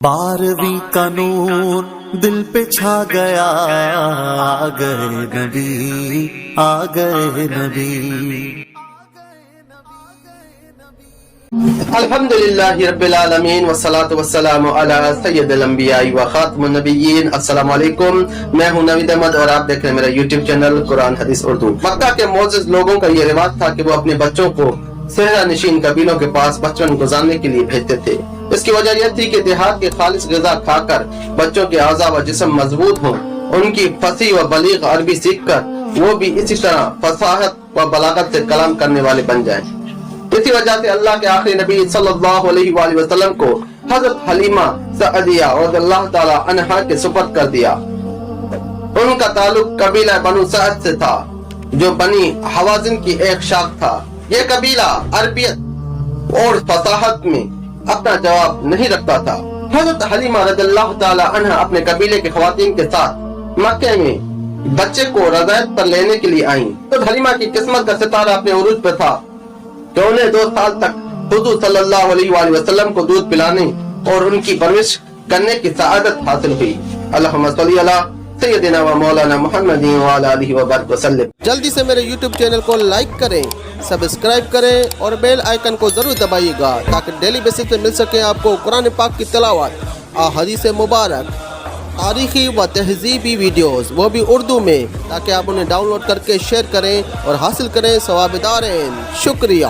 12वीं का नूर दिल पे छा गया, आ गए नबी, आ गए नबी। अल्हम्दुलिल्लाहि रब्बिल आलमीन वस्सलातु वस्सलामु अला सय्यिदिल अंबिया व खातमुन नबिय्यीन। अस्सलामु अलैकुम, मैं हूं नवीद अहमद और आप देख रहे हैं मेरा यूट्यूब चैनल कुरान हदीस उर्दू। मक्का के मोअज़्ज़िज़ लोगों का ये रिवाज था कि वो अपने बच्चों को सहरा नशीन कबीलों के पास बचपन गुजारने के लिए भेजते थे। इसकी वजह यह थी कि देहात के खालिस ग़िज़ा खाकर बच्चों के आज़ा व जिस्म मजबूत हों, उनकी फसी व बलीग अरबी सीख कर वो भी इसी तरह फसाहत व बलागत से कलाम करने वाले बन जाएं। इसी वजह से अल्लाह के आखिरी नबी सल्लल्लाहु अलैहि वसल्लम को हज़रत हलीमा सअदिया रज़ियल्लाहु ताला अन्हा के सुपुर्द कर दिया। उनका ताल्लुक कबीला बनु सअद से था, जो बनी हवाज़िन की एक शाख था। यह कबीला अरबियत और फसाहत में अपना जवाब नहीं रखता था। हज़रत हलीमा रज़ियल्लाहु ताला अन्हा अपने कबीले के ख़वातीन के साथ मक्के में बच्चे को रज़ायत पर लेने के लिए आईं। तो हलीमा की किस्मत का सितारा अपने उरूज पर था कि उन्हें 2 साल तक हुज़ूर सल्लल्लाहु अलैहि वसल्लम को दूध पिलाने और उनकी परवरिश करने की सआदत हासिल हुई। अल्लाहुम्मा सल्ली अला सय्यदिना व मौलाना मुहम्मदिन व अला आलिहि व बारिक वसल्लम। जल्दी से मेरे YouTube चैनल को लाइक करें, सब्सक्राइब करें और बेल आइकन को जरूर दबाइएगा ताकि डेली बेसिस पे मिल सके आपको कुरान पाक की तिलावत, अहादीस मुबारक, तारीखी व तहजीबी वीडियोस, वो भी उर्दू में, ताकि आप उन्हें डाउनलोड करके शेयर करें और हासिल करें सवाब दारेन। शुक्रिया।